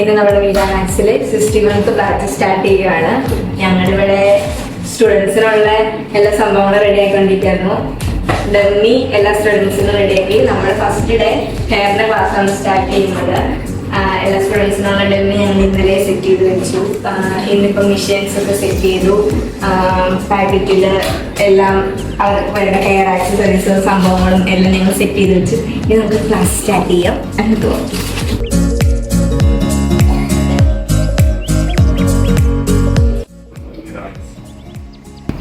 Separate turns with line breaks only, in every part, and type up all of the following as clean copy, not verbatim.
ഇന്ന് നമ്മുടെ വീഡിയോ മാത്സിൽ സിസ്റ്റങ്ങൾക്ക് പ്രാക്ടീസ് സ്റ്റാർട്ട് ചെയ്യുകയാണ്. ഞങ്ങളിവിടെ സ്റ്റുഡൻസിനുള്ള എല്ലാ സംഭവങ്ങളും റെഡി ആയിക്കൊണ്ടിരിക്കുന്നു. ഡമ്മി എല്ലാ സ്റ്റുഡൻസിനും റെഡിയാക്കി. നമ്മൾ ഫസ്റ്റ് ഡേ ഹെയറിന്റെ ക്ലാസ്സാണ് സ്റ്റാർട്ട് ചെയ്യുന്നത്. എല്ലാ സ്റ്റുഡൻസിനുള്ള ഡമ്മി ഞങ്ങൾ ഇന്നലെ സെറ്റ് ചെയ്ത് വെച്ചു. ഇന്നിപ്പോൾ മെഷീൻസ് ഒക്കെ സെറ്റ് ചെയ്തു. പാക്കറ്റിൽ എല്ലാം അവരുടെ ഹെയർ ആക്സസറീസ് സംഭവങ്ങളും എല്ലാം ഞങ്ങൾ സെറ്റ് ചെയ്ത് വെച്ചു. ഇത് നമുക്ക് ക്ലാസ് സ്റ്റാർട്ട് ചെയ്യാം എന്ന് തോന്നുന്നു.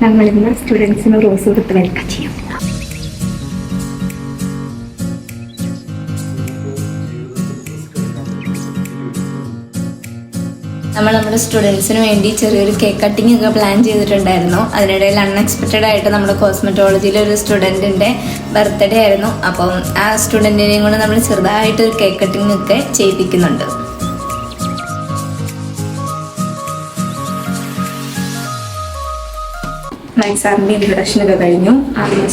നമ്മളിന്ന് സ്റ്റുഡൻസിന് റോസ് കൊടുത്ത് വെൽക്കം ചെയ്യും. നമ്മുടെ സ്റ്റുഡൻസിന് വേണ്ടി ചെറിയൊരു കേക്ക് കട്ടിംഗ് ഒക്കെ പ്ലാൻ ചെയ്തിട്ടുണ്ടായിരുന്നു. അതിനിടയിൽ അൺഎക്സ്പെക്റ്റഡ് ആയിട്ട് നമ്മുടെ കോസ്മെറ്റോളജിയിലെ ഒരു സ്റ്റുഡൻറ്റിൻ്റെ ബർത്ത്ഡേ ആയിരുന്നു. അപ്പം ആ സ്റ്റുഡൻറ്റിനെയും കൊണ്ട് നമ്മൾ ചെറുതായിട്ടൊരു കേക്ക് കട്ടിംഗ് ഒക്കെ ചെയ്യിപ്പിക്കുന്നുണ്ട്. മാത്സാറിൻ്റെ ഇൻട്രൊഡക്ഷനൊക്കെ കഴിഞ്ഞു.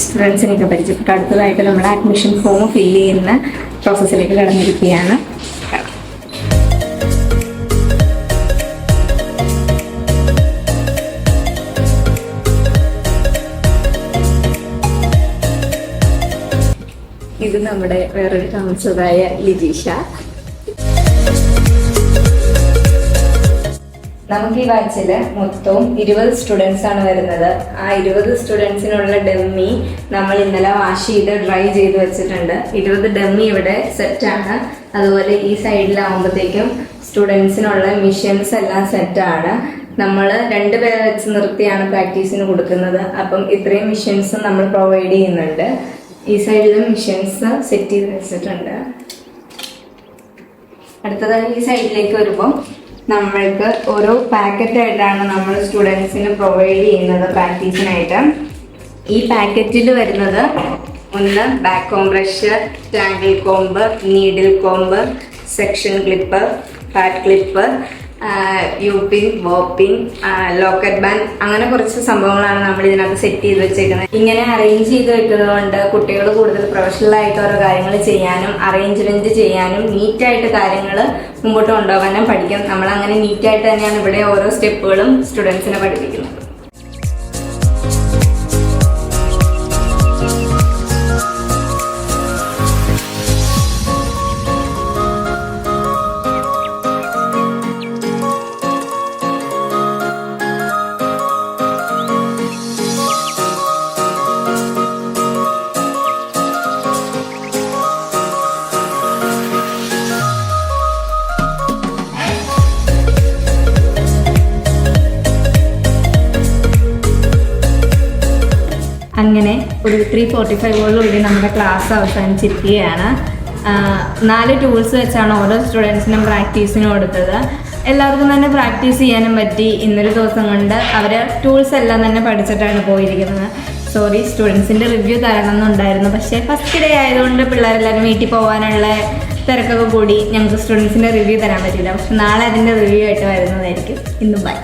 സ്റ്റുഡൻസിനൊക്കെ പരിചയപ്പെട്ടു. അടുത്തതായിട്ട് നമ്മൾ അഡ്മിഷൻ ഫോം ഫില്ല് ചെയ്യുന്ന പ്രോസസ്സിലേക്ക് കടന്നിരിക്കുകയാണ്. ഇത് നമ്മുടെ വേറൊരു താമസമായ ലിജീഷ. നമുക്ക് ഈ ബാച്ചിൽ മൊത്തവും 20 സ്റ്റുഡൻസ് ആണ് വരുന്നത്. ആ 20 സ്റ്റുഡൻസിനുള്ള ഡമ്മി നമ്മൾ ഇന്നലെ വാഷ് ചെയ്ത് ഡ്രൈ ചെയ്ത് വെച്ചിട്ടുണ്ട്. 20 ഡമ്മി ഇവിടെ സെറ്റാണ്. അതുപോലെ ഈ സൈഡിലാവുമ്പോഴത്തേക്കും സ്റ്റുഡൻസിനുള്ള മിഷൻസ് എല്ലാം സെറ്റാണ്. നമ്മൾ 2 പേരെ വെച്ച് നിർത്തിയാണ് പ്രാക്ടീസിന് കൊടുക്കുന്നത്. അപ്പം ഇത്രയും മിഷൻസ് നമ്മൾ പ്രൊവൈഡ് ചെയ്യുന്നുണ്ട്. ഈ സൈഡിലും മിഷൻസ് സെറ്റ് ചെയ്ത് വെച്ചിട്ടുണ്ട്. അടുത്തതായി ഈ സൈഡിലേക്ക് വരുമ്പോൾ നമ്മൾക്ക് ഓരോ പാക്കറ്റായിട്ടാണ് നമ്മൾ സ്റ്റുഡൻസിന് പ്രൊവൈഡ് ചെയ്യുന്നത് പ്രാക്ടീസിനായിട്ട്. ഈ പാക്കറ്റിൽ വരുന്നത് ഒന്ന് back comb brush, tangle comb, needle comb, section clip, fat clip, U pin, bob pin, locket band, അങ്ങനെ കുറച്ച് സംഭവങ്ങളാണ് നമ്മൾ ഇതിനകത്ത് സെറ്റ് ചെയ്ത് വെച്ചേക്കുന്നത്. ഇങ്ങനെ അറേഞ്ച് ചെയ്ത് വെക്കുന്നത് കൊണ്ട് കുട്ടികൾ കൂടുതൽ പ്രൊഫഷണൽ ആയിട്ട് ഓരോ കാര്യങ്ങൾ ചെയ്യാനും അറേഞ്ച്മെന്റ് ചെയ്യാനും നീറ്റായിട്ട് കാര്യങ്ങൾ മുമ്പോട്ട് കൊണ്ടുപോകാനും പഠിക്കും. നമ്മൾ അങ്ങനെ നീറ്റായിട്ട് തന്നെയാണ് ഇവിടെ ഓരോ സ്റ്റെപ്പുകളും സ്റ്റുഡൻസിനെ പഠിപ്പിക്കുന്നത്. അങ്ങനെ ഒരു 3:45 നമ്മുടെ ക്ലാസ് അവസാനിച്ചിരിക്കുകയാണ്. 4 ടൂൾസ് വെച്ചാണ് ഓരോ സ്റ്റുഡൻസിനും പ്രാക്ടീസിനും കൊടുത്തത്. എല്ലാവർക്കും തന്നെ പ്രാക്ടീസ് ചെയ്യാനും പറ്റി. ഇന്നൊരു ദിവസം കൊണ്ട് അവർ ടൂൾസ് എല്ലാം തന്നെ പഠിച്ചിട്ടാണ് പോയിരിക്കുന്നത്. സോറി, സ്റ്റുഡൻസിൻ്റെ റിവ്യൂ തരണമെന്നുണ്ടായിരുന്നു. പക്ഷേ ഫസ്റ്റ് ഡേ ആയതുകൊണ്ട് പിള്ളേരെല്ലാവരും വീട്ടിൽ പോകാനുള്ള തിരക്കൊക്കെ കൂടി ഞങ്ങൾക്ക് സ്റ്റുഡൻസിൻ്റെ റിവ്യൂ തരാൻ പറ്റില്ല. പക്ഷെ നാളെ അതിൻ്റെ റിവ്യൂ ആയിട്ട് വരുന്നതായിരിക്കും. ഇന്ന് ബൈ.